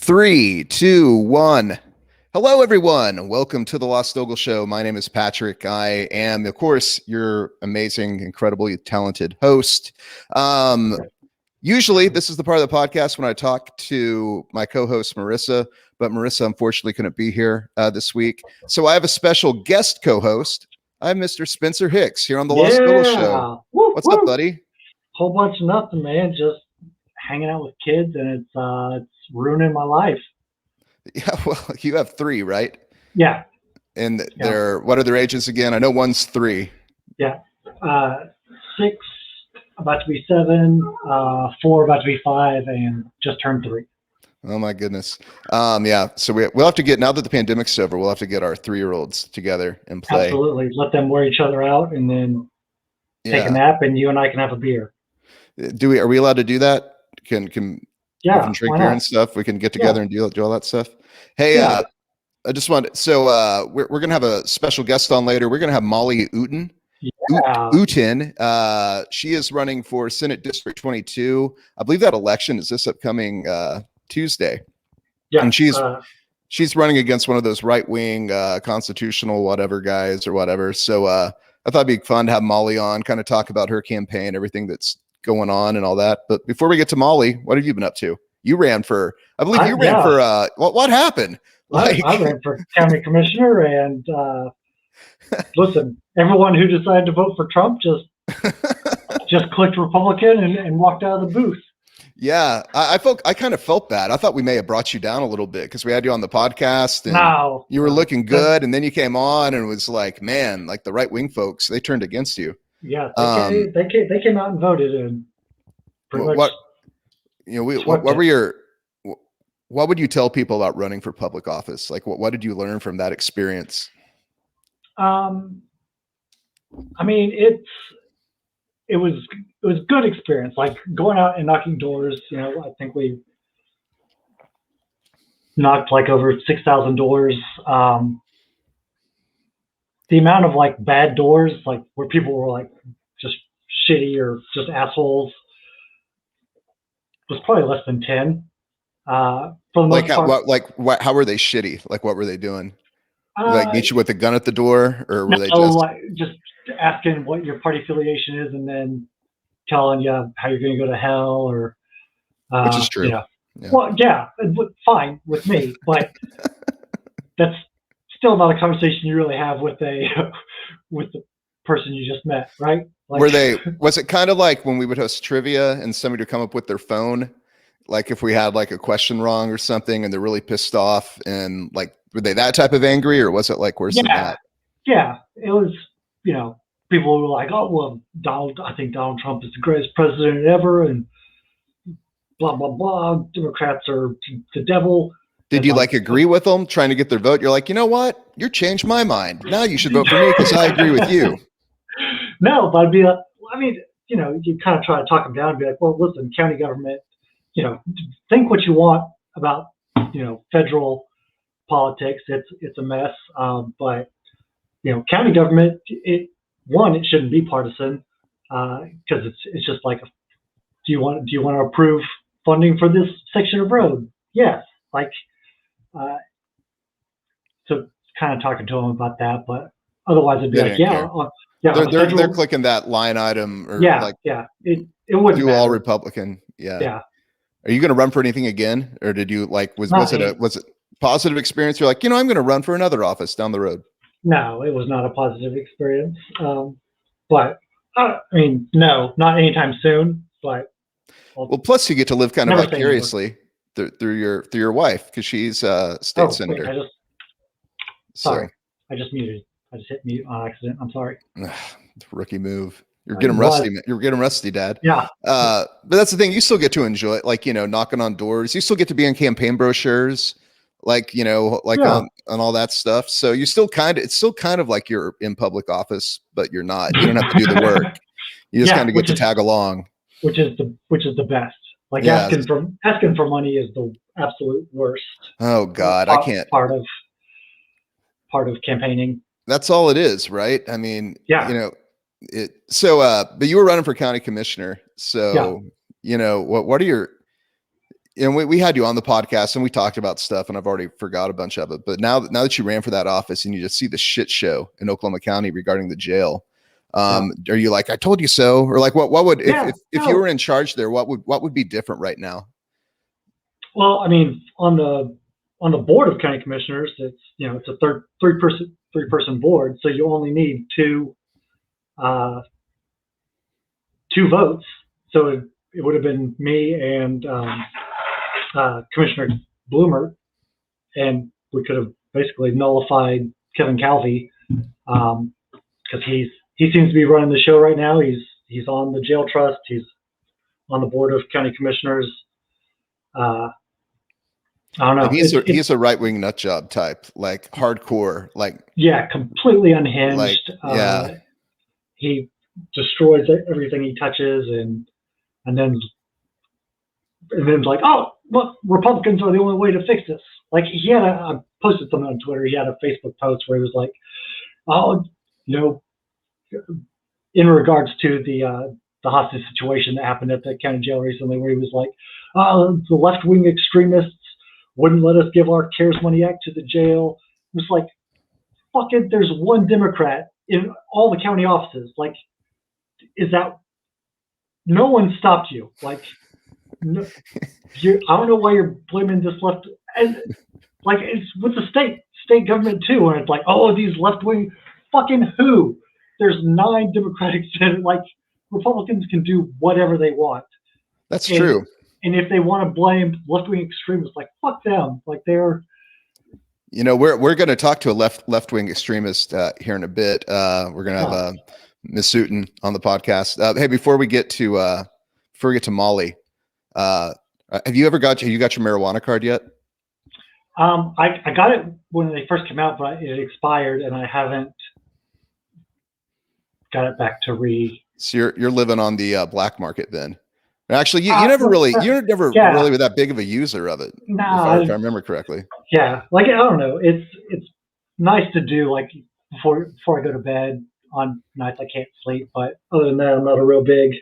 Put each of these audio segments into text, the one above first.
Three, two, one. Hello, everyone. Welcome to the Lost Ogle Show. My name is Patrick. I am, of course, your amazing, incredibly talented host. Usually, this is the part of the podcast when I talk to my co-host, Marisa, but Marisa unfortunately couldn't be here this week. So I have a special guest co-host. I'm Mr. Spencer Hicks here on the Lost Ogle Show. What's up, buddy? Whole bunch of nothing, man. Just hanging out with kids, and it's ruining my life. Yeah, well, you have three, right? Yeah. And they're, what are their ages again? I know one's 3. Yeah. 6, about to be 7, 4, about to be 5, and just turned 3. Oh my goodness. Yeah. So we'll have to get, now that the pandemic's over, we'll have to get our 3-year-olds together and play. Absolutely. Let them wear each other out and then take a nap, and you and I can have a beer. Are we allowed to do that? Can drink beer and stuff? We can get together and do all that stuff. Hey, I just wanted, so we're going to have a special guest on later. We're going to have Molly Ooten. Ooten. She is running for Senate District 22. I believe that election is this upcoming Tuesday. Yeah. And she's running against one of those right-wing constitutional whatever guys or whatever. So I thought it'd be fun to have Molly on, kind of talk about her campaign, everything that's going on and all that. But before we get to Molly, what have you been up to? You ran for, I believe you ran for, what happened? I ran for county commissioner, and listen, everyone who decided to vote for Trump just clicked Republican and walked out of the booth. Yeah, I kind of felt bad. I thought we may have brought you down a little bit because we had you on the podcast and you were looking good, and then you came on and it was like, man, like the right wing folks, they turned against you. Yeah, they came out and voted, and pretty much. What would you tell people about running for public office? Like, what did you learn from that experience? I mean, it was a good experience, like going out and knocking doors. You know, I think we knocked like over 6,000 doors. The amount of like bad doors, like where people were like just shitty or just assholes, was probably less than 10. For the most part. How were they shitty? Like, what were they doing? Like meet you with a gun at the door, or were they just asking what your party affiliation is, and then telling you how you're going to go to hell, or which is true. Yeah. Well, yeah, fine with me, but that's still not a conversation you really have with with the person you just met, right? Like, was it kind of like when we would host trivia and somebody would come up with their phone, like if we had like a question wrong or something and they're really pissed off, and like, were they that type of angry, or was it like worse than that? Yeah, it was, people were like, oh, well, I think Donald Trump is the greatest president ever, and blah, blah, blah. Democrats are the devil. Did you like agree with them, trying to get their vote? You're like, you know what? You changed my mind. Now you should vote for me because I agree with you. No, but I'd be like, I mean, you kind of try to talk them down and be like, well, listen, county government, think what you want about, federal politics. It's a mess. But, county government, it shouldn't be partisan because it's just like, do you want to approve funding for this section of road? Yes. Like, so kind of talking to them about that, but otherwise it'd be they're clicking that line item, or it wouldn't do matter. All Republican. Yeah. Are you going to run for anything again, or did you like was it a positive experience? You're like, I'm going to run for another office down the road. No, it was not a positive experience. But I mean, no, not anytime soon. But plus you get to live kind of vicariously through your wife, because she's a state senator. Sorry, I just muted. I just hit mute on accident. I'm sorry. Rookie move. You're getting rusty. You're getting rusty, Dad. Yeah. But that's the thing. You still get to enjoy it, like, knocking on doors. You still get to be in campaign brochures, like, on all that stuff. So it's still kind of like you're in public office, but you're not. You don't have to do the work. You just kind of get to tag along. Which is the best. Like asking for money is the absolute worst. Oh God, I can't. Part of campaigning. That's all it is, right? I mean, but you were running for county commissioner. So, what are your, and we had you on the podcast and we talked about stuff, and I've already forgot a bunch of it. But now that you ran for that office and you just see the shit show in Oklahoma County regarding the jail, are you like, I told you so? Or like, what would, if you were in charge there, what would be different right now? Well, I mean, on the board of county commissioners, it's a three person board, so you only need two votes. So it would have been me and Commissioner Bloomer, and we could have basically nullified Kevin Calvi, because he seems to be running the show right now. He's on the jail trust. He's on the board of county commissioners. I don't know. He's a right wing nut job type, like hardcore, like completely unhinged. Like, he destroys everything he touches, and then like, oh, look, Republicans are the only way to fix this. Like, I posted something on Twitter. He had a Facebook post where he was like, oh, in regards to the hostage situation that happened at the county jail recently, where he was like, oh, the left wing extremists wouldn't let us give our CARES money back to the jail. It was like, fucking, there's one Democrat in all the county offices. Like, no one stopped you. Like, no, I don't know why you're blaming this left. And like, it's with the state government too, and it's like, oh, these left wing, fucking who? There's 9 Democratic senators. Like, Republicans can do whatever they want. That's true. And if they want to blame left wing extremists, like, fuck them. Like, they're. We're going to talk to a left wing extremist here in a bit. We're going to have Miss Ooten on the podcast. Hey, before we get to Molly, have you got your marijuana card yet? I got it when they first came out, but it expired, and I haven't got it back to So you're living on the black market then. Actually, you're never really that big of a user of it. No, if I remember correctly. Yeah, like, I don't know. It's nice to do, like, before I go to bed on nights I can't sleep. But other than that, I'm not a real big.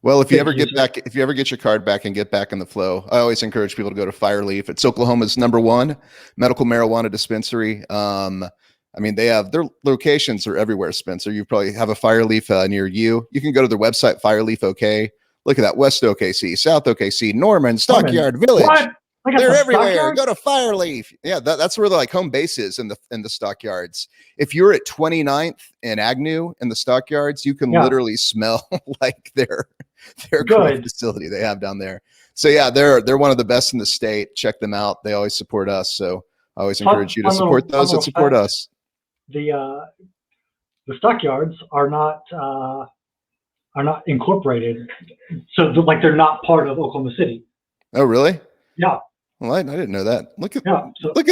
Well, if you ever get your card back and get back in the flow, I always encourage people to go to Fireleaf. It's Oklahoma's #1 medical marijuana dispensary. I mean, they have their locations are everywhere, Spencer. You probably have a Fireleaf near you. You can go to their website, Fireleaf OK. Look at that. West OKC, South OKC, Norman, Stockyard Village. What? They're everywhere. Stockyard? Go to Fireleaf. Yeah, that's where the like home base is in the stockyards. If you're at 29th and Agnew in the stockyards, you can literally smell like their good facility they have down there. So yeah, they're one of the best in the state. Check them out. They always support us. So I always encourage you to support those that support us. The stockyards are not incorporated, so they're not part of Oklahoma City. Oh, really? Yeah. Well, I didn't know that. Look at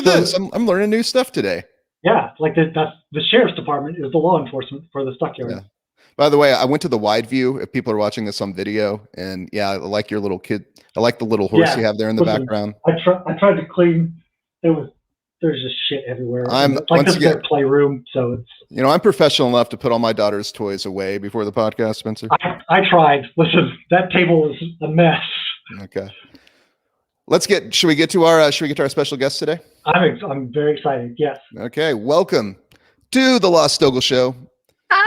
this. I'm learning new stuff today. Yeah, like that's the sheriff's department is the law enforcement for the stockyards. Yeah. By the way, I went to the wide view. If people are watching this on video, and I like your little kid. I like the little horse you have there in the background. I tried to clean. There's just shit everywhere. This is their playroom, so it's. I'm professional enough to put all my daughter's toys away before the podcast, Spencer. I tried. Listen, that table is a mess. Okay. Should we get to our special guest today? I'm very excited. Yes. Okay. Welcome to the Lost Ogle Show,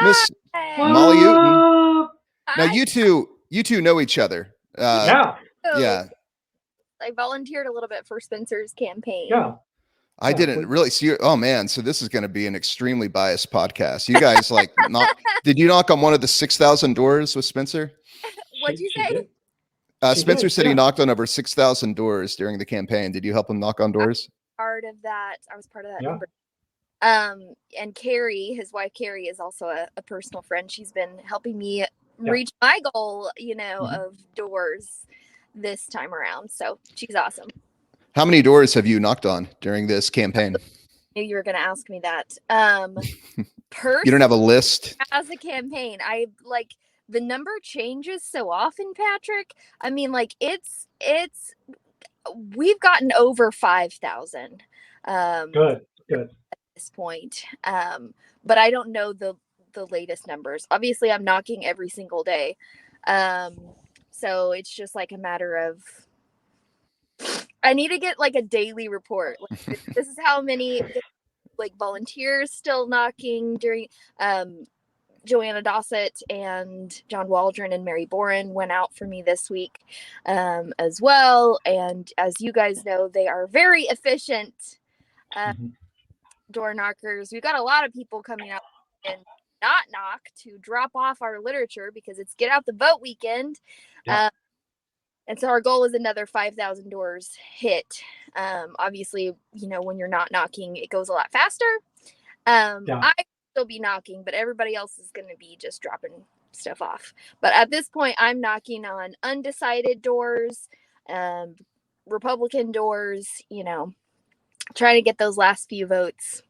Miss Molly Ooten. Now you two know each other. Yeah. I volunteered a little bit for Spencer's campaign. Yeah. I didn't really see you. Oh man. So this is going to be an extremely biased podcast. You guys did you knock on one of the 6,000 doors with Spencer? What'd you say? Spencer said he knocked on over 6,000 doors during the campaign. Did you help him knock on doors? I was part of that yeah. number. And Carrie, his wife Carrie, is also a personal friend. She's been helping me reach my goal, of doors this time around. So she's awesome. How many doors have you knocked on during this campaign? I knew you were going to ask me that. You don't have a list? As a campaign, the number changes so often, Patrick. I mean, we've gotten over 5,000. Good. At this point. But I don't know the latest numbers. Obviously, I'm knocking every single day. So it's just like a matter of, I need to get like a daily report. Like, this is how many like volunteers still knocking during, Joanna Dossett and John Waldron and Mary Boren went out for me this week, as well. And as you guys know, they are very efficient door knockers. We've got a lot of people coming out and not knock to drop off our literature because it's get out the vote weekend. Yeah. And so our goal is another 5,000 doors hit. Obviously, when you're not knocking, it goes a lot faster. I still be knocking, but everybody else is going to be just dropping stuff off. But at this point, I'm knocking on undecided doors, Republican doors, trying to get those last few votes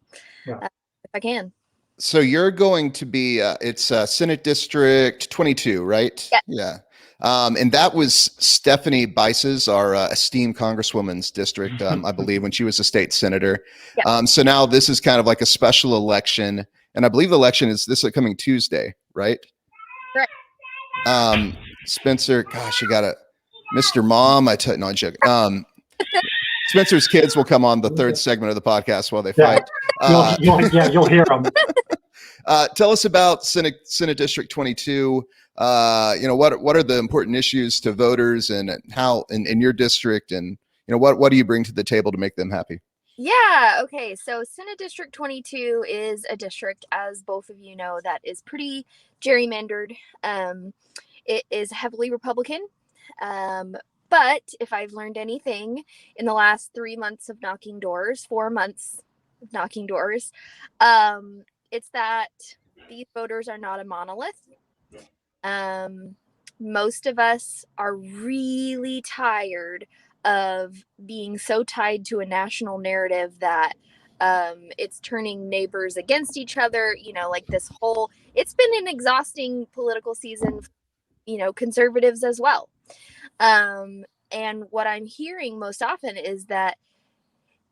if I can. So you're going to be, it's Senate District 22, right? Yeah. And that was Stephanie Bice's, our esteemed Congresswoman's district, I believe, when she was a state senator. Yeah. So now this is kind of like a special election. And I believe the election is this coming Tuesday, right? Right. Spencer, gosh, you got to, Mr. Mom, no, I'm joking. Spencer's kids will come on the third segment of the podcast while they fight. You'll hear them. Tell us about Senate District 22. What are the important issues to voters and how in your district, and what do you bring to the table to make them happy? Yeah. Okay. So Senate District 22 is a district, as both of you know, that is pretty gerrymandered. It is heavily Republican. But if I've learned anything in the last 3 months of knocking doors, 4 months of knocking doors, it's that these voters are not a monolith. Most of us are really tired of being so tied to a national narrative that it's turning neighbors against each other. Like this whole, it's been an exhausting political season, conservatives as well. And what I'm hearing most often is that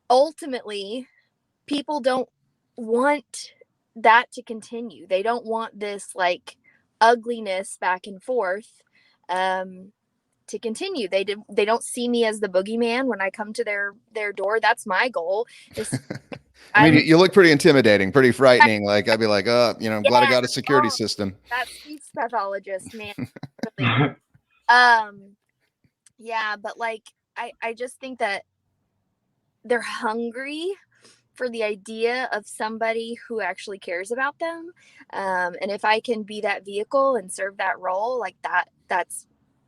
ultimately people don't want that to continue. They don't want this like ugliness back and forth to continue. They don't see me as the boogeyman when I come to their door. That's my goal. I mean, you look pretty intimidating, pretty frightening. Like I'd be like, I'm glad I got a security system. That speech pathologist, man. Yeah, but like I just think that they're hungry for the idea of somebody who actually cares about them. And if I can be that vehicle and serve that role, like that's,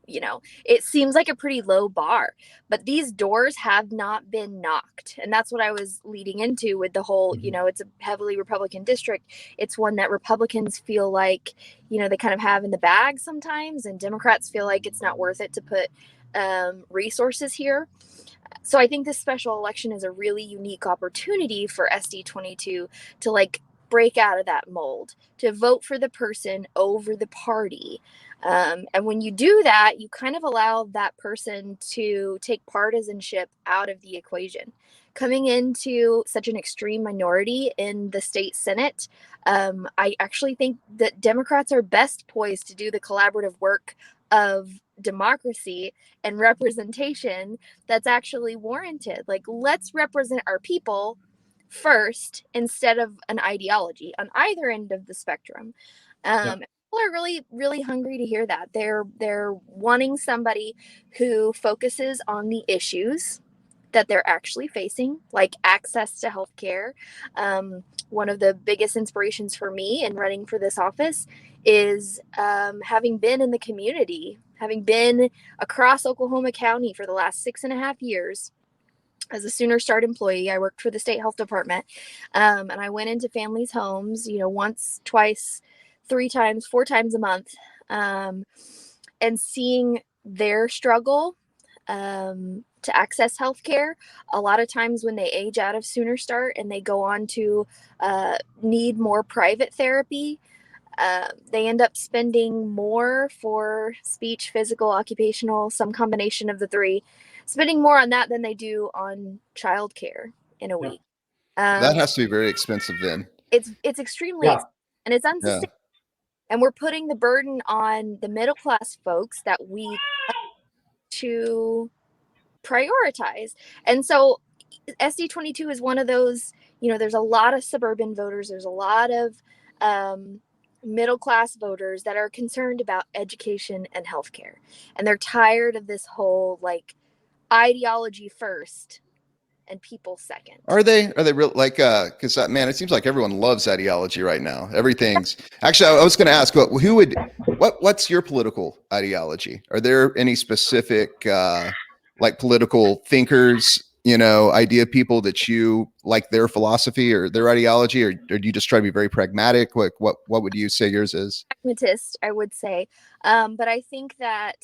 it seems like a pretty low bar, but these doors have not been knocked. And that's what I was leading into with the whole, it's a heavily Republican district. It's one that Republicans feel like, they kind of have in the bag sometimes, and Democrats feel like it's not worth it to put resources here. So I think this special election is a really unique opportunity for SD22 to like break out of that mold, to vote for the person over the party. And when you do that, you kind of allow that person to take partisanship out of the equation. Coming into such an extreme minority in the state Senate, I actually think that Democrats are best poised to do the collaborative work of democracy and representation that's actually warranted. Like, let's represent our people first instead of an ideology on either end of the spectrum. People are really, really hungry to hear that. They're wanting somebody who focuses on the issues that they're actually facing, like access to healthcare. One of the biggest inspirations for me in running for this office is having been in the community, having been across Oklahoma County for the last 6.5 years. As a Sooner Start employee, I worked for the state health department, and I went into families' homes, once, twice, 3 times, 4 times a month, and seeing their struggle to access healthcare. A lot of times when they age out of Sooner Start and they go on to need more private therapy, they end up spending more for speech, physical, occupational, some combination of the 3, spending more on that than they do on childcare in a week. That has to be very expensive then. It's extremely expensive, and it's unsustainable. and we're putting the burden on the middle class folks that we to prioritize. And so SD22 is one of those, there's a lot of suburban voters, there's a lot of middle class voters that are concerned about education and healthcare, and they're tired of this whole like ideology first and people second. Are they real? Like, because man, it seems like everyone loves ideology right now. Everything's actually. I was going to ask, what's your political ideology? Are there any specific like political thinkers, idea people that you like their philosophy or their ideology, or do you just try to be very pragmatic? Like, what would you say yours is? Pragmatist, I would say, but I think that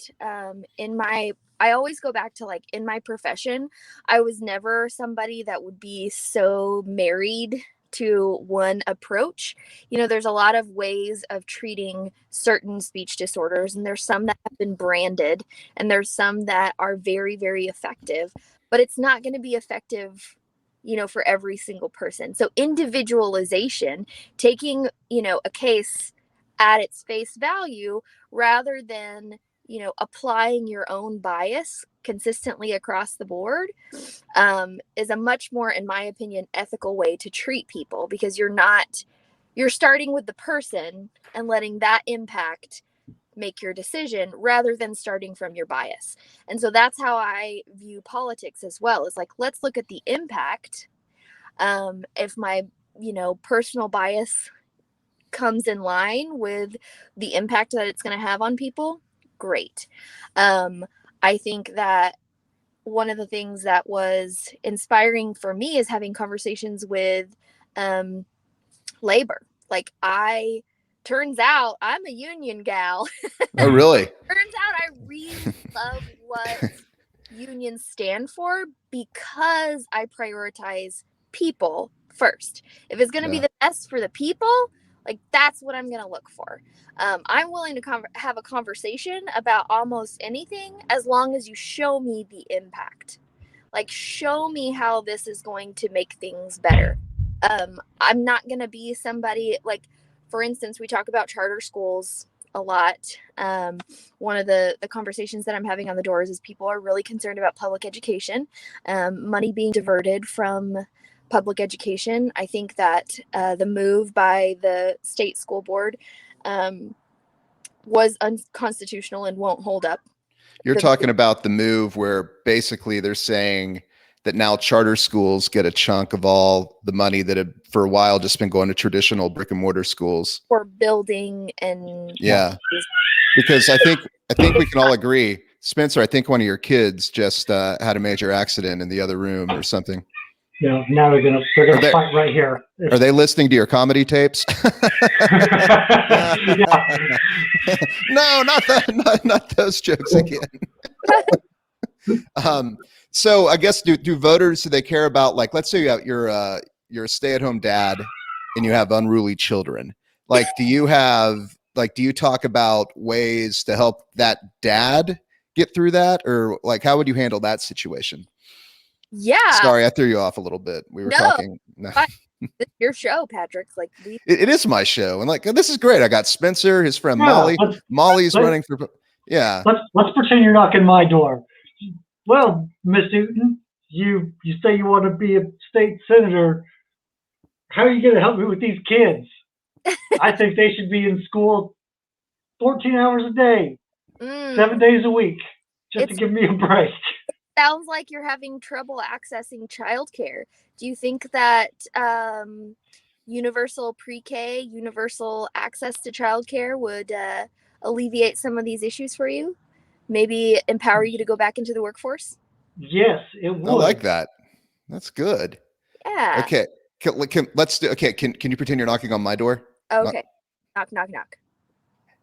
I always go back to like in my profession, I was never somebody that would be so married to one approach. There's a lot of ways of treating certain speech disorders, and there's some that have been branded, and there's some that are very, very effective, but it's not going to be effective, for every single person. So individualization, taking, a case at its face value rather than applying your own bias consistently across the board, is a much more, in my opinion, ethical way to treat people, because you're starting with the person and letting that impact make your decision rather than starting from your bias. And so that's how I view politics as well, is like, let's look at the impact. If my personal bias comes in line with the impact that it's going to have on people, great. I think that one of the things that was inspiring for me is having conversations with labor. Like, turns out I'm a union gal. Oh, really? Turns out I really love what unions stand for, because I prioritize people first. If it's going to be the best for the people, like, that's what I'm going to look for. I'm willing to have a conversation about almost anything as long as you show me the impact. Like, show me how this is going to make things better. I'm not going to be somebody like, for instance, we talk about charter schools a lot. One of the conversations that I'm having on the doors is people are really concerned about public education, money being diverted from public education. I think that the move by the state school board was unconstitutional and won't hold up. You're talking about the move where basically they're saying that now charter schools get a chunk of all the money that had for a while just been going to traditional brick and mortar schools for building. And because I think we can all agree, Spencer, I think one of your kids just had a major accident in the other room or something. Now they're gonna fight right here. Are they listening to your comedy tapes? No, not those jokes again. So I guess do voters, do they care about, like, let's say you're a stay-at-home dad and you have unruly children. Like, do you talk about ways to help that dad get through that, or like how would you handle that situation? Yeah. Sorry, I threw you off a little bit. We were talking. No. It's your show, Patrick. Like, it is my show, and like, this is great. I got Spencer, his friend Molly. Molly's running for. Yeah. Let's pretend you're knocking my door. Well, Miss Ooten, you say you want to be a state senator. How are you going to help me with these kids? I think they should be in school 14 hours a day, 7 days a week, just to give me a break. Sounds like you're having trouble accessing childcare. Do you think that universal pre-K, universal access to childcare would alleviate some of these issues for you? Maybe empower you to go back into the workforce? Yes, it would. I like that. That's good. Yeah. Okay. Let's do. Okay. Can you pretend you're knocking on my door? Okay. Knock, knock, knock.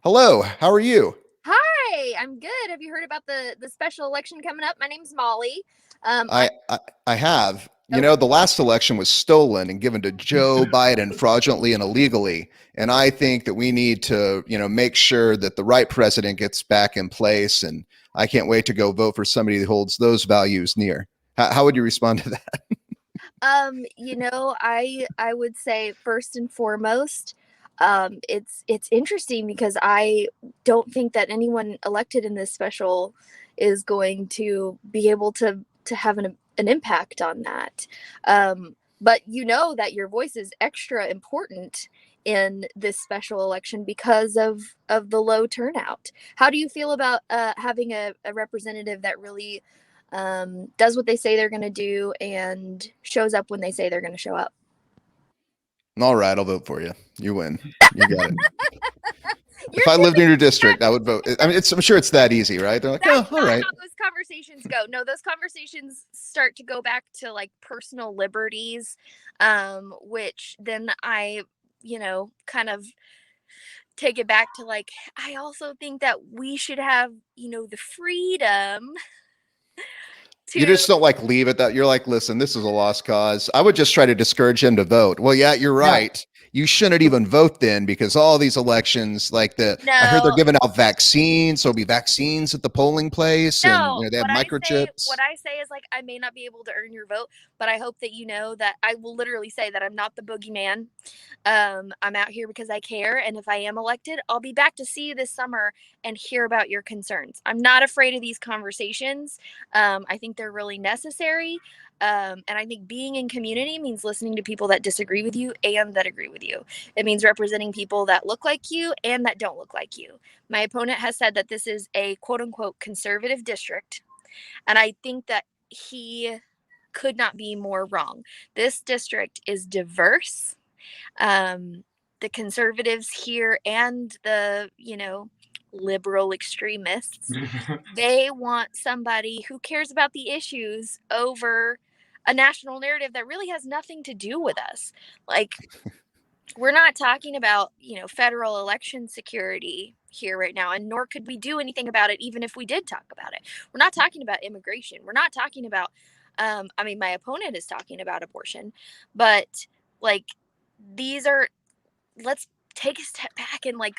Hello. How are you? Hi, I'm good. Have you heard about the special election coming up? My name's Molly. I have. The last election was stolen and given to Joe Biden fraudulently and illegally. And I think that we need to, make sure that the right president gets back in place. And I can't wait to go vote for somebody who holds those values near. How would you respond to that? I would say first and foremost, it's interesting because I don't think that anyone elected in this special is going to be able to have an impact on that. But you know that your voice is extra important in this special election because of the low turnout. How do you feel about having a representative that really does what they say they're going to do and shows up when they say they're going to show up? All right, I'll vote for you. You win. You got it. If I lived in your district, I would vote. I mean, I'm sure it's that easy, right? They're like, That's oh, all right. how those conversations go. No, those conversations start to go back to like personal liberties, which then I, kind of take it back to like, I also think that we should have, the freedom You to. just don't like leave it that you're like, listen, this is a lost cause. I would just try to discourage him to vote. Well, yeah, you're right. You shouldn't even vote then because all these elections, like I heard they're No, giving out vaccines. So there'll be vaccines at the polling place and no, they have microchips. what I say is like, I may not be able to earn your vote, but I hope that you know that I will literally say that I'm not the boogeyman. I'm out here because I care. And if I am elected, I'll be back to see you this summer and hear about your concerns. I'm not afraid of these conversations. I think they're really necessary. And I think being in community means listening to people that disagree with you and that agree with you. It means representing people that look like you and that don't look like you. My opponent has said that this is a quote unquote conservative district. And I think that he could not be more wrong. This district is diverse. The conservatives here and the, liberal extremists, they want somebody who cares about the issues over a national narrative that really has nothing to do with us. Like, we're not talking about, federal election security here right now, and nor could we do anything about it even if we did talk about it. We're not talking about immigration. We're not talking about my opponent is talking about abortion, but like let's take a step back and like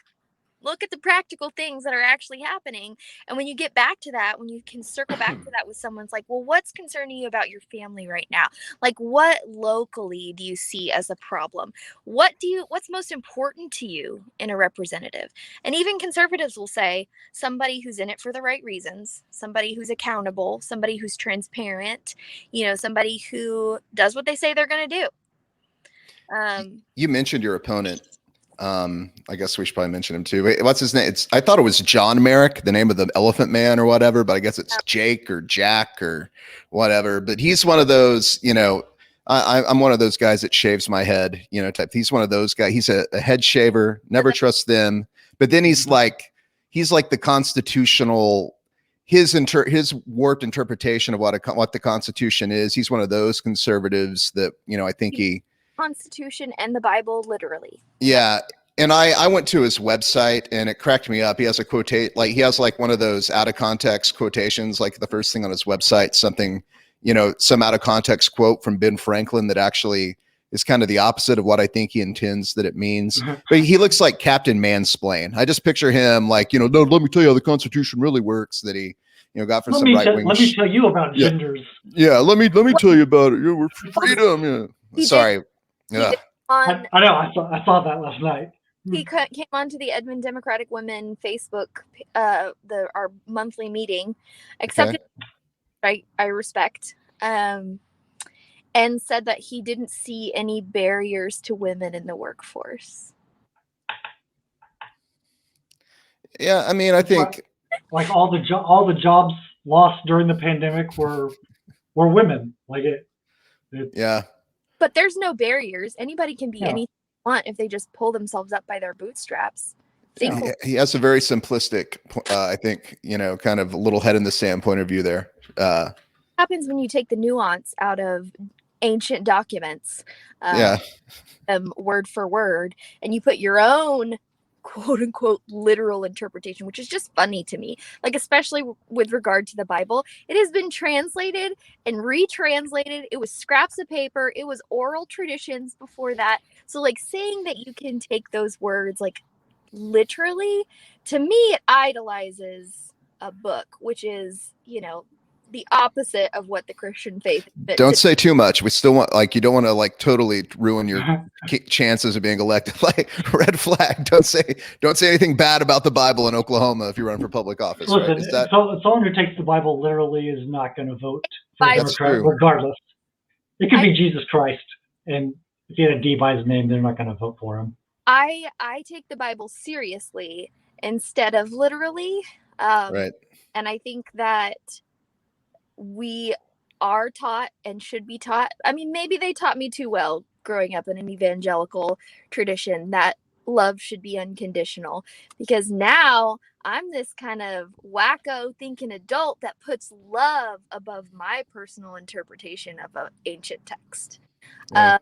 look at the practical things that are actually happening. And when you get back to that, when you can circle back to that with someone's like, well, what's concerning you about your family right now? Like, what locally do you see as a problem? What's most important to you in a representative? And even conservatives will say somebody who's in it for the right reasons, somebody who's accountable, somebody who's transparent, somebody who does what they say they're going to do. You mentioned your opponent. I guess we should probably mention him too. Wait, what's his name? I thought it was John Merrick, the name of the Elephant Man or whatever, but I guess it's Jake or Jack or whatever. But he's one of those, I'm one of those guys that shaves my head, type. He's one of those guys. He's a head shaver, never trust them. But then he's like the constitutional, his warped interpretation of what the Constitution is. He's one of those conservatives that, I think he. Constitution and the Bible literally. Yeah. And I went to his website and it cracked me up. He has he has like one of those out of context quotations, like the first thing on his website, something, some out of context quote from Ben Franklin that actually is kind of the opposite of what I think he intends that it means. But he looks like Captain Mansplain. I just picture him like, no, let me tell you how the Constitution really works, that he, got from some right wing. Let me tell you about genders. Yeah. Let me tell you about it. We're for freedom. Yeah. Sorry. Yeah. I know. I saw that last night. He came onto the Edmond Democratic Women Facebook, our monthly meeting, accepted, I respect, and said that he didn't see any barriers to women in the workforce. Yeah, I mean, I think like all the jobs lost during the pandemic were women. Like it. Yeah. But there's no barriers. Anybody can be anything they want if they just pull themselves up by their bootstraps. He has a very simplistic, I think, kind of a little head in the sand point of view there. Happens when you take the nuance out of ancient documents, word for word, and you put your own quote unquote literal interpretation, which is just funny to me. Like, especially with regard to the Bible, it has been translated and retranslated. It was scraps of paper. It was oral traditions before that. So like saying that you can take those words like literally, to me, it idolizes a book, which is, the opposite of what the Christian faith is. Don't say too much. We still want, like, you don't want to like totally ruin your chances of being elected. Like, red flag. Don't say anything bad about the Bible in Oklahoma if you run for public office. Listen, right? Is that, someone who takes the Bible literally is not going to vote for a That's Democrat, true. regardless. It could be Jesus Christ, and if he had a D by his name, they're not going to vote for him. I take the Bible seriously instead of literally. right. And I think that we are taught and should be taught. I mean, maybe they taught me too well growing up in an evangelical tradition that love should be unconditional, because now I'm this kind of wacko thinking adult that puts love above my personal interpretation of an ancient text. Right.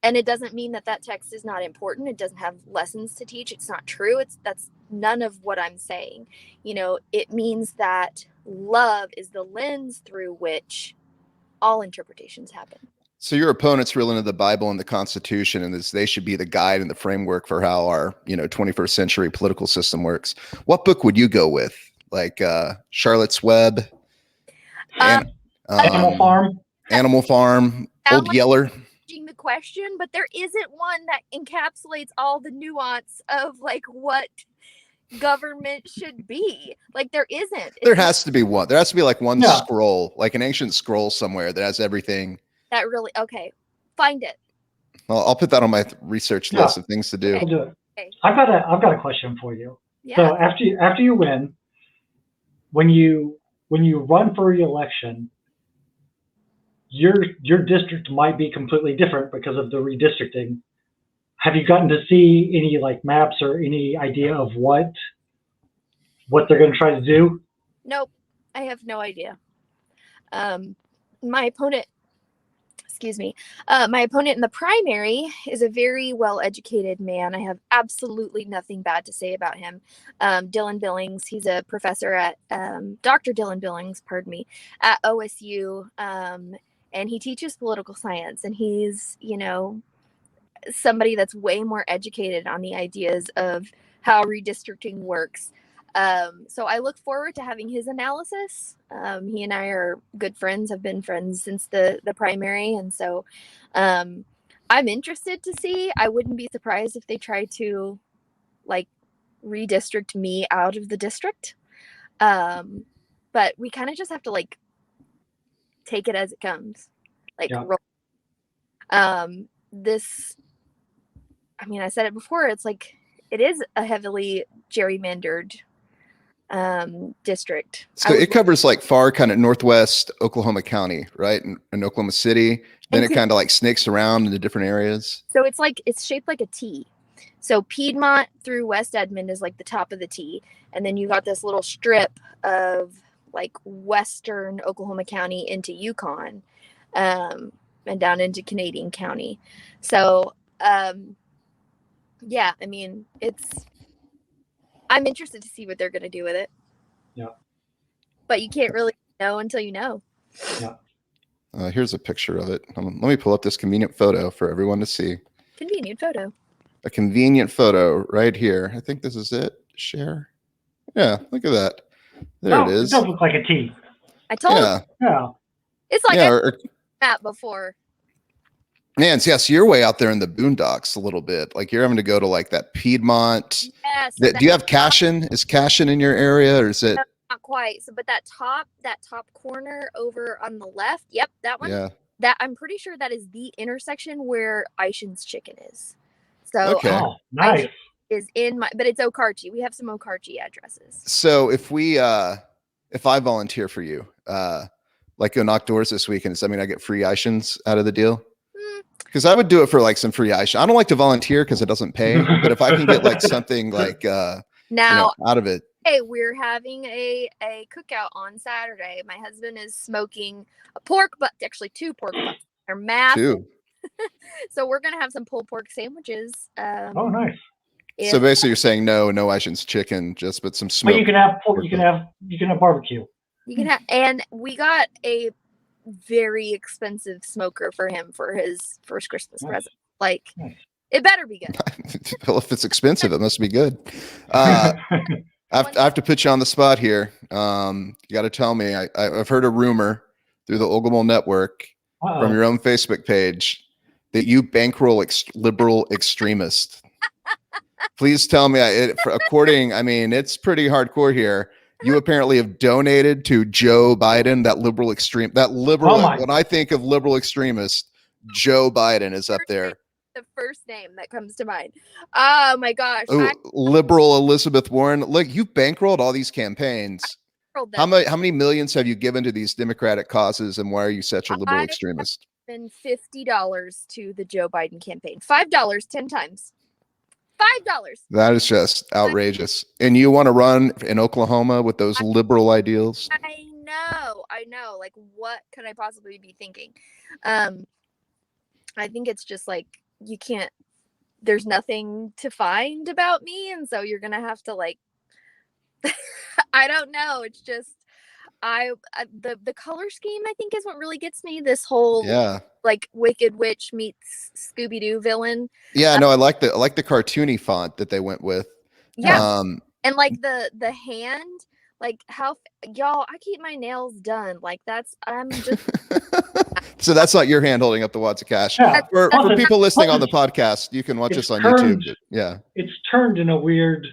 And it doesn't mean that text is not important. It doesn't have lessons to teach. It's not true. That's none of what I'm saying. It means that love is the lens through which all interpretations happen. So your opponent's real into the Bible and the Constitution, and they should be the guide and the framework for how our 21st century political system works. What book would you go with? Like Charlotte's Web, Animal Farm, Old Yeller. The question, but there isn't one that encapsulates all the nuance of like what government should be. Like there isn't. There has to be one. There has to be like one scroll, like an ancient scroll somewhere that has everything. That really okay. Find it. Well, I'll put that on my research list of things to do. I'll do it. Okay. I've got a question for you. Yeah. So after you win, when you run for re-election, your district might be completely different because of the redistricting. Have you gotten to see any like maps or any idea of what they're going to try to do? Nope, I have no idea. My opponent in the primary is a very well-educated man. I have absolutely nothing bad to say about him. Dylan Billings, he's a professor at Dr. Dylan Billings, pardon me, at OSU. And he teaches political science, and he's, somebody that's way more educated on the ideas of how redistricting works. So I look forward to having his analysis. He and I are good friends, have been friends since the primary. And so I'm interested to see. I wouldn't be surprised if they try to like redistrict me out of the district. But we kind of just have to like take it as it comes. Like this, I mean, I said it before, it's like it is a heavily gerrymandered district. So it covers like far kind of northwest Oklahoma County, right? In Oklahoma City. Then it kind of like snakes around into different areas. So it's shaped like a T. So Piedmont through West Edmond is like the top of the T. And then you got this little strip of like western Oklahoma County into Yukon, and down into Canadian County. So yeah, I mean, I'm interested to see what they're going to do with it. Yeah. But you can't really know until you know. Yeah. Here's a picture of it. Let me pull up this convenient photo for everyone to see. Convenient photo. A convenient photo right here. I think this is it. Share. Yeah, look at that. There it is. It does look like a T. I told you. Yeah. It's like a map before. Man, so you're way out there in the boondocks a little bit. Like you're having to go to like that Piedmont. Yes. Do you have Cashin? Is Cashin in your area, or is it? Not quite. So, but that top corner over on the left. Yep, that one. Yeah. That I'm pretty sure that is the intersection where Ishin's Chicken is. So, okay. Nice. Is in but it's Okarchi. We have some Okarchi addresses. So if I volunteer for you, like go knock doors this weekend, does that mean I get free Ishins out of the deal? Because I would do it for like some free Ishin. I don't like to volunteer because it doesn't pay, but if I can get like something like now out of it. Hey, we're having a cookout on Saturday. My husband is smoking a pork butt, actually 2 pork butts. They're massive. 2. So we're gonna have some pulled pork sandwiches. Oh, nice. So basically, you're saying no Ishin's chicken, just but some smoke. But you can have pork. You can have barbecue. You can have, and we got a very expensive smoker for him for his first Christmas present. Like, it better be good. Well, if it's expensive, it must be good. I have to put you on the spot here. You got to tell me. I've heard a rumor through the Ogle Network from your own Facebook page that you bankroll liberal extremists. Please tell me. I mean, it's pretty hardcore here. You apparently have donated to Joe Biden, that liberal extreme. When I think of liberal extremist, Joe Biden is up there. The first name that comes to mind. Oh my gosh. Liberal Elizabeth Warren. Look, you bankrolled all these campaigns. How many millions have you given to these Democratic causes, and why are you such a liberal extremist? Been $50 to the Joe Biden campaign. $5 10 times. $5. That is just outrageous. And you want to run in Oklahoma with those liberal ideals? I know. Like, what could I possibly be thinking? I think it's just like, you can't, there's nothing to find about me, and so you're gonna have to, like, I don't know, it's just the color scheme, I think, is what really gets me. This whole like Wicked Witch meets Scooby-Doo villain. No, I like the cartoony font that they went with. And like the hand, like, how y'all, I keep my nails done, like, I'm just so that's not your hand holding up the wads of cash. For people listening on the podcast, you can watch us on YouTube. It's turned in a weird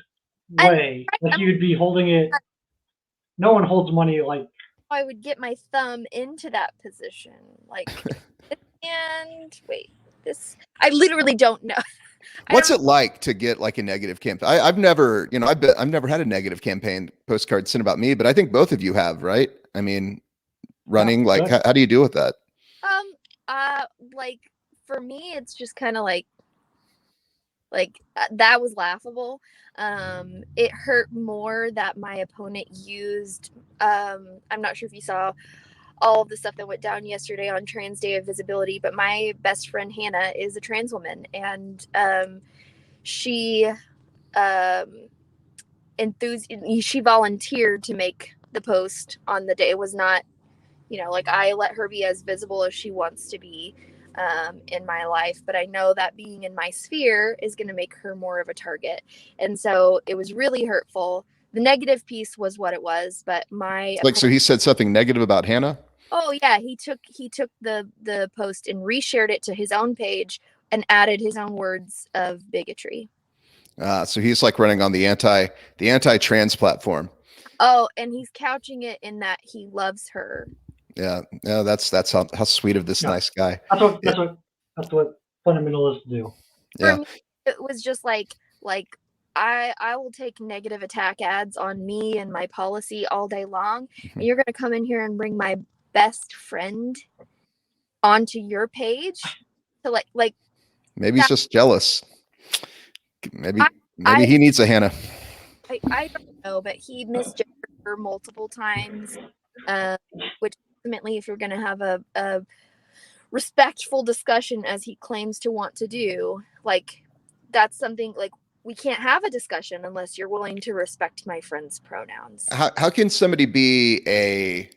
way. Like, you'd be holding it. No one holds money like. I would get my thumb into that position, like, and wait, this, I literally don't know. What's it like to get like a negative campaign? I've never had a negative campaign postcard sent about me, but I think both of you have, right? I mean, running, like, how do you deal with that? Like, for me, it's just kind of like that was laughable. It hurt more that my opponent used, I'm not sure if you saw all of the stuff that went down yesterday on Trans Day of Visibility, but my best friend Hannah is a trans woman, and she volunteered to make the post on the day. It was not, like, I let her be as visible as she wants to be in my life, but I know that being in my sphere is going to make her more of a target, and so it was really hurtful. The negative piece was what it was, but so he said something negative about Hannah. Oh yeah, he took the post and reshared it to his own page and added his own words of bigotry. So he's like running on the anti-trans platform. Oh, and he's couching it in that he loves her. Yeah, that's how sweet of this nice guy. That's what fundamentalists do. Yeah. For me, it was just like I will take negative attack ads on me and my policy all day long, and you're gonna come in here and bring my best friend onto your page to like maybe he's just jealous. Maybe he needs a Hannah. I don't know, but he misgendered her multiple times, which ultimately, if you're going to have a respectful discussion as he claims to want to do, like, that's something, like, we can't have a discussion unless you're willing to respect my friend's pronouns. How can somebody be a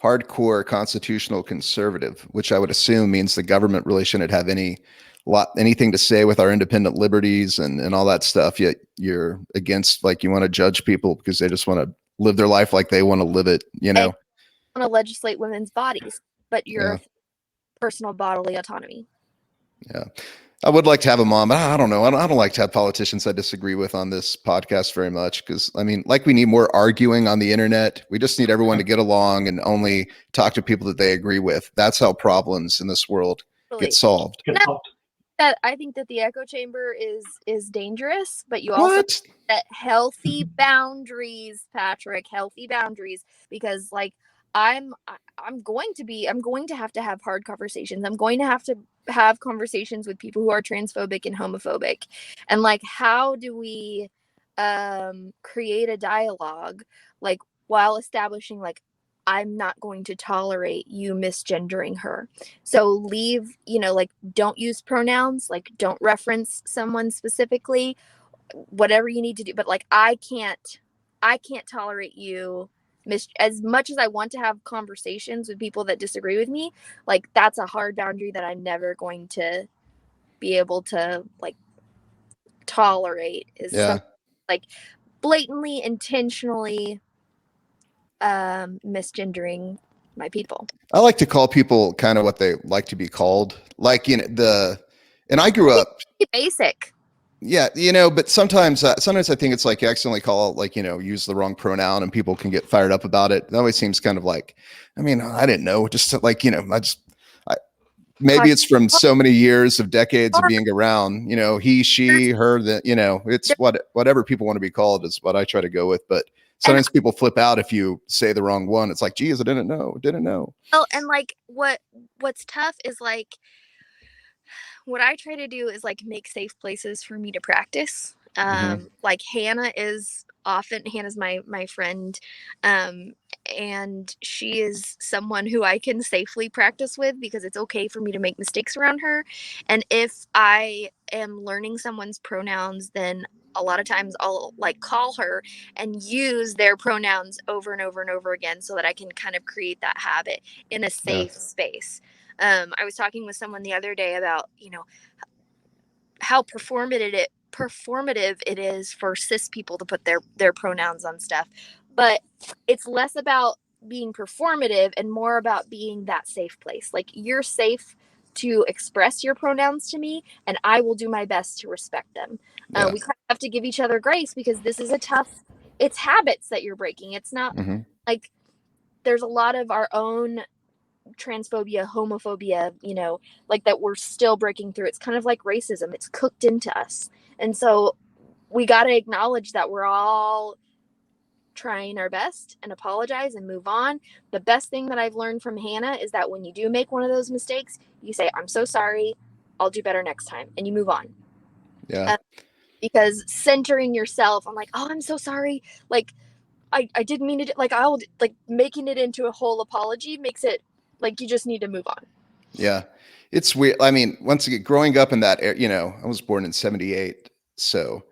hardcore constitutional conservative, which I would assume means the government really shouldn't have anything to say with our independent liberties and all that stuff, yet you're against, like, you want to judge people because they just want to live their life like they want to live it, I want to legislate women's bodies, but your personal bodily autonomy. Yeah. I would like to have him on, but I don't know. I don't like to have politicians I disagree with on this podcast very much, because, I mean, like, we need more arguing on the internet. We just need everyone to get along and only talk to people that they agree with. That's how problems in this world get solved. I think that the echo chamber is dangerous, but you also set healthy boundaries, Patrick, healthy boundaries, because, like, I'm going to have hard conversations. I'm going to have conversations with people who are transphobic and homophobic, and, like, how do we create a dialogue, like, while establishing, like, I'm not going to tolerate you misgendering her. So leave, like, don't use pronouns, like, don't reference someone specifically, whatever you need to do. But, like, I can't tolerate you as much as I want to have conversations with people that disagree with me. Like, that's a hard boundary that I'm never going to be able to, like, tolerate. Like, blatantly, intentionally misgendering my people. I like to call people kind of what they like to be called. Like, you know, and I grew up. Basic. Yeah, you know, but sometimes I think it's like you accidentally call, like, you know, use the wrong pronoun and people can get fired up about it. It always seems kind of like, I mean, I didn't know, just like, you know, maybe it's from so many years of decades of being around, you know, he, she, her, that, you know, it's whatever people want to be called is what I try to go with. But sometimes people flip out if you say the wrong one. It's like, geez, I didn't know. Oh, and like what's tough is like, what I try to do is like make safe places for me to practice. Like Hannah's my friend, and she is someone who I can safely practice with because it's okay for me to make mistakes around her. And if I am learning someone's pronouns, then a lot of times I'll like call her and use their pronouns over and over and over again so that I can kind of create that habit in a safe space. I was talking with someone the other day about, you know, how performative it is for cis people to put their pronouns on stuff. But it's less about being performative and more about being that safe place. Like, you're safe to express your pronouns to me, and I will do my best to respect them. We kind of have to give each other grace because this is it's habits that you're breaking. It's not like there's a lot of our own transphobia, homophobia, you know, like that we're still breaking through. It's kind of like racism. It's cooked into us. And so we got to acknowledge that we're all trying our best and apologize and move on. The best thing that I've learned from Hannah is that when you do make one of those mistakes, you say, I'm so sorry, I'll do better next time, and you move on. Yeah. Because centering yourself, I'm like, oh, I'm so sorry. Like, I didn't mean it. Like, I'll like making it into a whole apology makes it like you just need to move on. Yeah. It's weird. I mean, once again, growing up in that era, you know, I was born in 78. So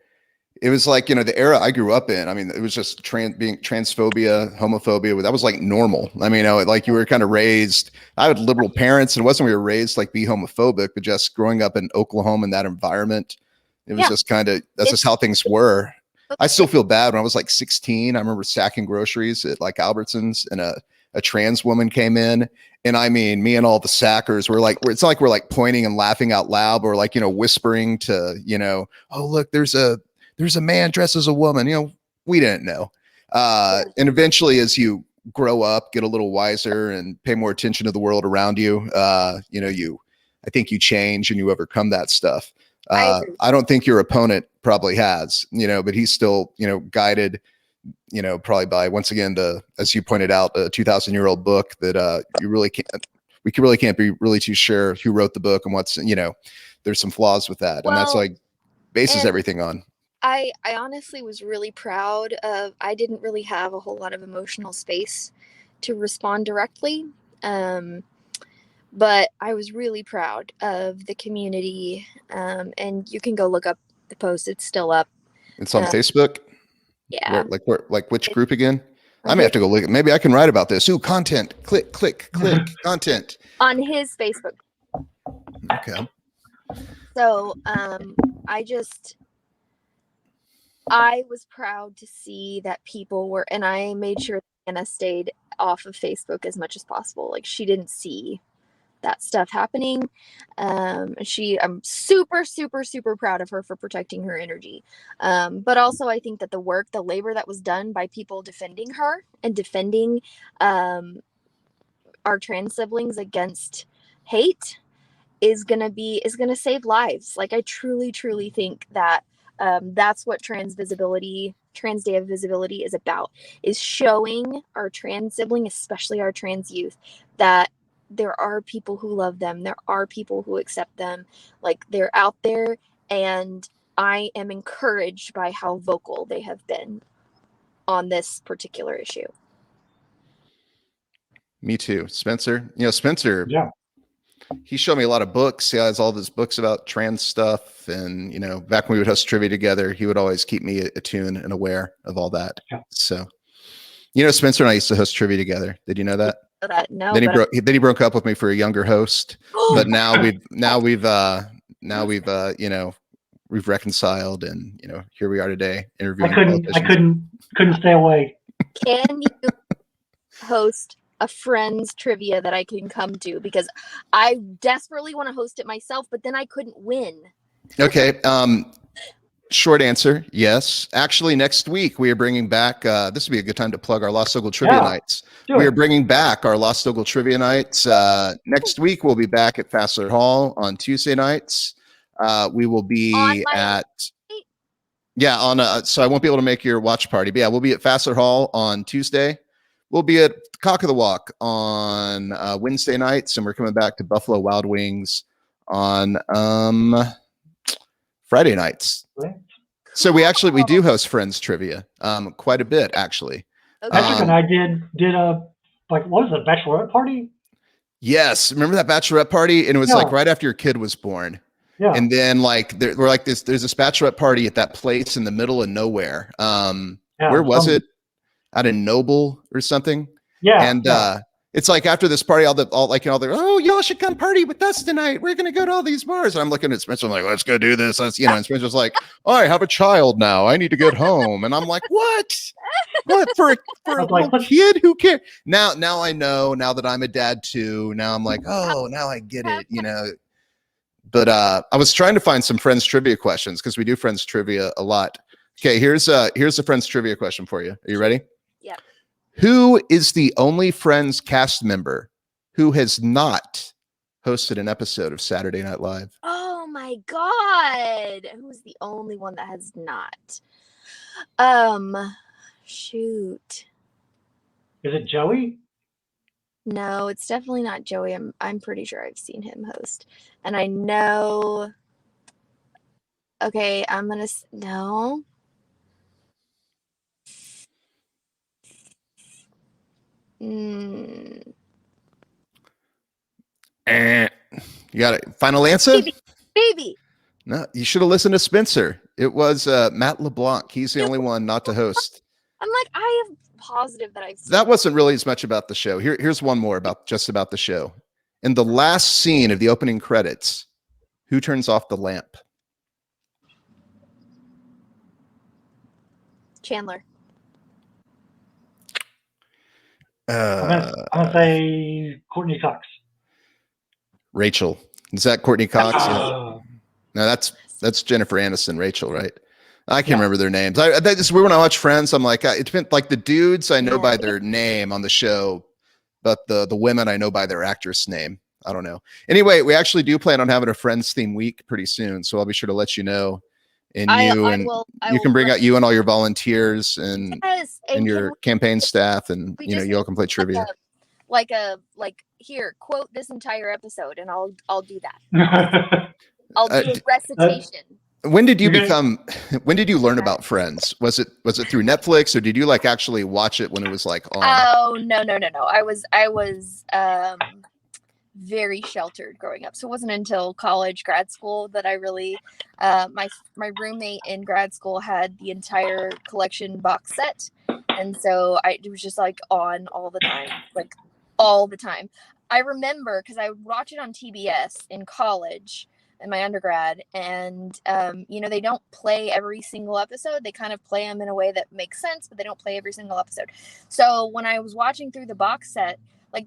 it was like, you know, the era I grew up in, I mean, it was just being transphobia, homophobia. That was like normal. I mean, you know, like you were kind of raised, I had liberal parents, and it wasn't we were raised like be homophobic, but just growing up in Oklahoma in that environment, it was just kind of, that's just how things were. I still feel bad. When I was like 16, I remember sacking groceries at like Albertsons, and a trans woman came in, and I mean, me and all the sackers were like, it's not like we're like pointing and laughing out loud, or like, you know, whispering to, you know, oh, look, there's a man dressed as a woman. You know, we didn't know. And eventually, as you grow up, get a little wiser and pay more attention to the world around you, you know, I think you change and you overcome that stuff. I don't think your opponent probably has, you know, but he's still, you know, guided, you know, probably by, once again, as you pointed out, a 2,000-year-old book that we really can't be really too sure who wrote the book and what's, you know, there's some flaws with that. And that's like bases everything on. I honestly was really proud of, I didn't really have a whole lot of emotional space to respond directly. But I was really proud of the community. And you can go look up the post. It's still up. It's on Facebook. Yeah. Like which group again? I may have to go look. Maybe I can write about this. Ooh, content. Click, content. On his Facebook. Okay. So I was proud to see that people were, and I made sure Anna stayed off of Facebook as much as possible. Like, she didn't see that stuff happening. I'm super, super, super proud of her for protecting her energy. But also I think that the labor that was done by people defending her and defending our trans siblings against hate is gonna save lives. Like, I truly, truly think that that's what Trans Day of Visibility is about, is showing our trans sibling, especially our trans youth, that there are people who love them. There are people who accept them. Like, they're out there, and I am encouraged by how vocal they have been on this particular issue. Me too. Spencer, you know, Spencer, Yeah. He showed me a lot of books. He has all these books about trans stuff. And, you know, back when we would host trivia together, he would always keep me attuned and aware of all that. Yeah. So, you know, Spencer and I used to host trivia together. Did you know that? No. Then he broke up with me for a younger host. But now we've you know, we've reconciled, and here we are today I interviewing couldn't stay away. Can you host a friends trivia that I can come to? Because I desperately want to host it myself, but then I couldn't win. Okay. Short answer, yes. Actually, next week we are bringing back. This would be a good time to plug our Lost Ogle Trivia Nights. We are bringing back our Lost Ogle Trivia Nights. Next week we'll be back at Fassler Hall on Tuesday nights. We will be so I won't be able to make your watch party, but we'll be at Fassler Hall on Tuesday. We'll be at Cock of the Walk on Wednesday nights, and we're coming back to Buffalo Wild Wings on Friday nights. So we do host friends trivia quite a bit, actually. Okay. Patrick and I did a what was it, a bachelorette party? Yes, remember that bachelorette party? And it was like right after your kid was born. Yeah. And then there's this bachelorette party at that place in the middle of nowhere. Where was it? Out in Noble or something? Yeah. And it's like after this party, oh, y'all should come party with us tonight. We're gonna go to all these bars. And I'm looking at Spencer, I'm like, let's go do this. And Spencer's like, oh, I have a child now. I need to get home. And I'm like, what? What for a little kid? Who cares? Now I know. Now that I'm a dad too. Now I'm like, oh, now I get it. But I was trying to find some friends trivia questions because we do friends trivia a lot. Okay, here's a friends trivia question for you. Are you ready? Yeah. Who is the only Friends cast member who has not hosted an episode of Saturday Night Live? Oh my God. Who's the only one that has not? Shoot. Is it Joey? No, it's definitely not Joey. I'm pretty sure I've seen him host. And I know. Okay, I'm gonna no. You got it. Final answer? Baby. No, you should have listened to Spencer. It was Matt LeBlanc. He's the only one not to host. I'm like, I am positive that I've seen that wasn't really as much about the show. Here's one more about the show. In the last scene of the opening credits, who turns off the lamp? Chandler. I'm gonna say Courtney Cox. Rachel. Is that Courtney Cox? No, that's Jennifer Aniston, Rachel, right? I can't remember their names. This is weird when I watch Friends. I'm like, it's been like the dudes I know by their name on the show, but the women I know by their actress name. I don't know. Anyway, we actually do plan on having a Friends theme week pretty soon, so I'll be sure to let you know. And you can bring out you and all your volunteers and your campaign staff, and you all can play trivia. Here, quote this entire episode, and I'll do that. I'll do a recitation. When did you learn about Friends? Was it through Netflix, or did you actually watch it when it was on? Oh, no. I was very sheltered growing up. So it wasn't until college, grad school that I really, my roommate in grad school had the entire collection box set. And so it was just on all the time, I remember because I would watch it on TBS in college in my undergrad, and they don't play every single episode. They kind of play them in a way that makes sense, but they don't play every single episode. So when I was watching through the box set,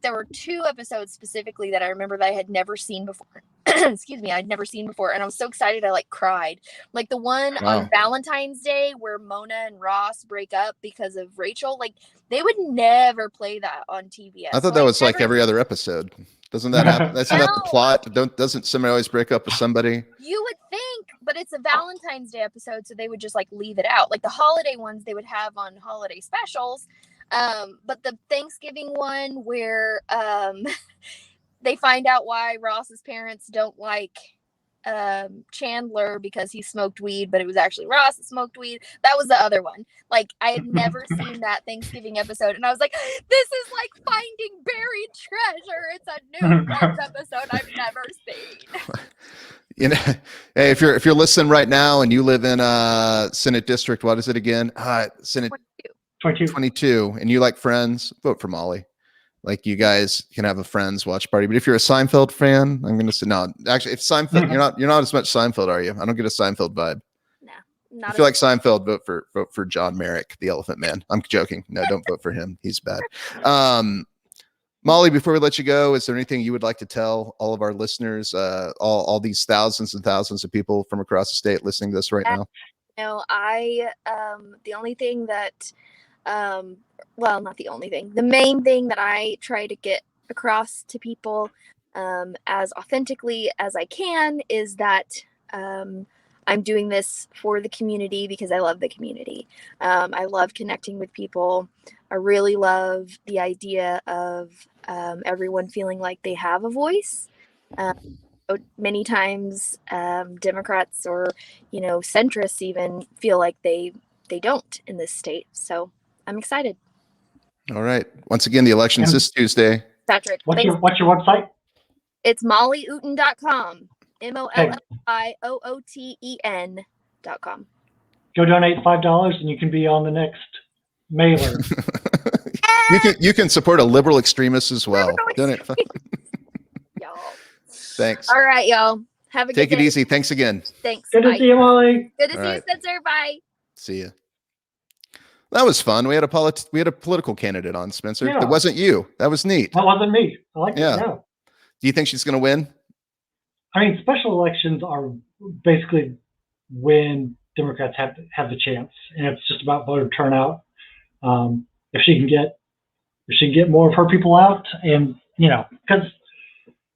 there were 2 episodes specifically that I remember that I had never seen before. Excuse me, I'd never seen before, and I was so excited I cried. The one on Valentine's Day where Mona and Ross break up because of Rachel. They would never play that on TBS. I thought that was every other episode. Doesn't that happen? That's not the plot. Doesn't somebody always break up with somebody? You would think, but it's a Valentine's Day episode, so they would just leave it out. The holiday ones they would have on holiday specials. But the Thanksgiving one where they find out why Ross's parents don't like Chandler because he smoked weed, but it was actually Ross that smoked weed. That was the other one. I had never seen that Thanksgiving episode, and I was like, this is finding buried treasure. It's a new Friends episode I've never seen. Hey, if you're listening right now and you live in Senate District, what is it again? Senate 22. 22, and you like Friends, vote for Molly. Like you guys can have a friends watch party, but if you're a Seinfeld fan, I'm gonna say no. Actually, if Seinfeld, you're not as much Seinfeld, are you? I don't get a Seinfeld vibe. No, not If you like Seinfeld, vote for John Merrick, the Elephant Man. I'm joking. No, don't vote for him. He's bad. Molly, before we let you go, is there anything you would like to tell all of our listeners, all these thousands and thousands of people from across the state listening to this right now? No, the only thing that, well, not the only thing, the main thing that I try to get across to people as authentically as I can is that I'm doing this for the community because I love the community. I love connecting with people. I really love the idea of everyone feeling like they have a voice. Many times Democrats or centrists even feel like they don't in this state. So I'm excited. All right. Once again, the election's this Tuesday. Patrick, what's your website? It's mollyouten.com. MOLLIOOTEN.com. Go donate $5 and you can be on the next mailer. You can support a liberal extremist as well. Donate. Y'all. Thanks. All right, y'all. Have a good day. Take it easy. Thanks again. Thanks. Good to see you, Molly. Good to see you, Spencer. Bye. See you. That was fun. We had a political candidate on, Spencer. Yeah. That wasn't you. That was neat. That wasn't me. I like it. Yeah. Yeah. Do you think she's going to win? I mean, special elections are basically when Democrats have the chance, and it's just about voter turnout. If she can get more of her people out, and because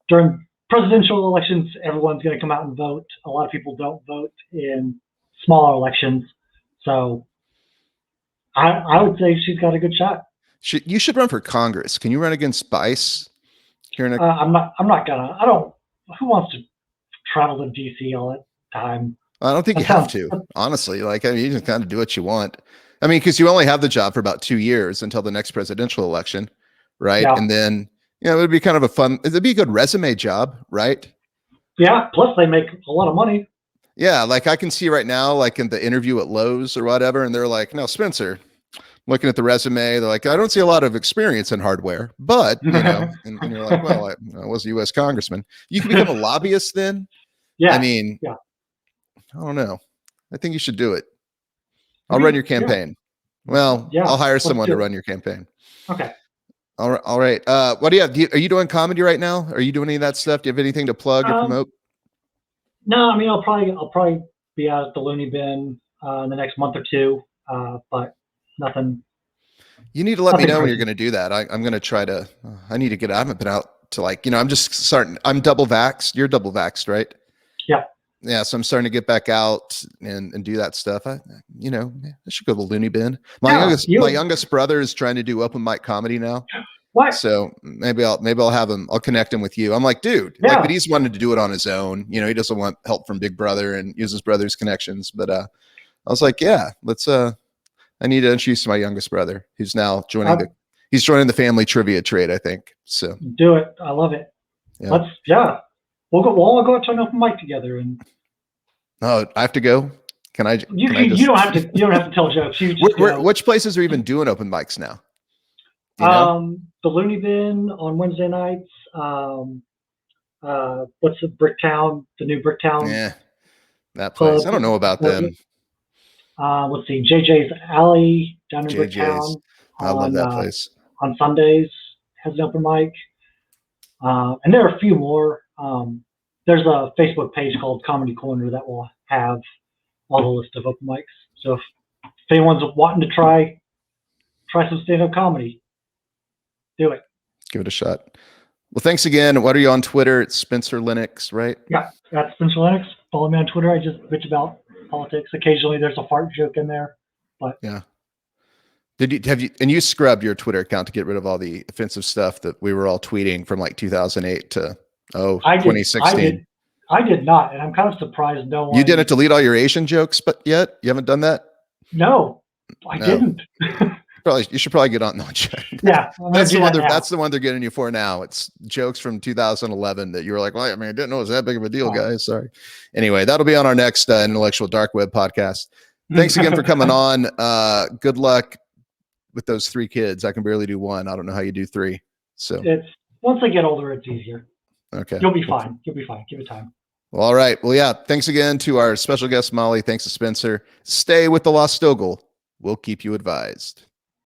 during presidential elections, everyone's going to come out and vote. A lot of people don't vote in smaller elections, so I would say she's got a good shot. You should run for Congress. Can you run against Bice? I'm not gonna. I don't. Who wants to travel to DC all the time? I don't think you have to, honestly. Like, I mean, you just kind of do what you want. I mean, because you only have the job for about 2 years until the next presidential election, right? Yeah. And then, it would be kind of it'd be a good resume job, right? Yeah. Plus, they make a lot of money. Yeah. Like, I can see right now, like in the interview at Lowe's or whatever, and they're like, "No, Spencer." Looking at the resume, they're like, "I don't see a lot of experience in hardware," but and you're like, "Well, I was a U.S. congressman." You can become a lobbyist then. Yeah. I mean, yeah. I don't know. I think you should do it. I'll run your campaign. Yeah. Well, yeah, I'll hire someone to run your campaign. Okay. All right. What do you have? Are you doing comedy right now? Are you doing any of that stuff? Do you have anything to plug or promote? No, I mean, I'll probably be out at the Looney Bin in the next month or two, but nothing. You need to let me know when you're going to do that. I'm going to try to. I need to get. I haven't been out to I'm just starting. I'm double vaxxed. You're double vaxxed, right? Yeah. Yeah, so I'm starting to get back out and do that stuff. I should go to the Looney Bin. My youngest brother is trying to do open mic comedy now. What? So maybe I'll have him. I'll connect him with you. I'm like, dude, but he's wanted to do it on his own. He doesn't want help from Big Brother and use his brother's connections. But I was like, yeah, let's. I need to introduce my youngest brother, who's now joining he's joining the family trivia trade, I think. So do it. I love it. Yeah. We'll all go out to an open mic together and. Oh, I have to go. Can I? You don't have to. You don't have to tell jokes. You just which places are even doing open mics now? The Looney Bin on Wednesday nights. What's the Bricktown? The new Bricktown. Yeah, that place. I don't know about them. Let's see, JJ's Alley down in Bricktown. I love that place. On Sundays has an open mic, and there are a few more. There's a Facebook page called Comedy Corner that will have all the list of open mics. So if anyone's wanting to try some stand-up comedy, do it. Give it a shot. Well, thanks again. What are you on Twitter? It's Spencer Linux, right? Yeah, that's Spencer Linux. Follow me on Twitter. I just bitch about politics. Occasionally there's a fart joke in there, but yeah. You scrubbed your Twitter account to get rid of all the offensive stuff that we were all tweeting from 2008 to 2016. I did not, and I'm kind of surprised no one. You didn't delete all your Asian jokes, but yet you haven't done that. No, I didn't. You should probably get on. No, yeah, that's the one they're getting you for now. It's jokes from 2011 that you were like, well, I mean, I didn't know it was that big of a deal, guys. Sorry. Anyway, that'll be on our next Intellectual Dark Web podcast. Thanks again for coming on. Good luck with those 3 kids. I can barely do 1. I don't know how you do 3. So it's once they get older, it's easier. okay, You'll be fine. You'll be fine. Give it time. Well, all right. Well, yeah. Thanks again to our special guest Molly. Thanks to Spencer. Stay with the Lost Ogle. We'll keep you advised.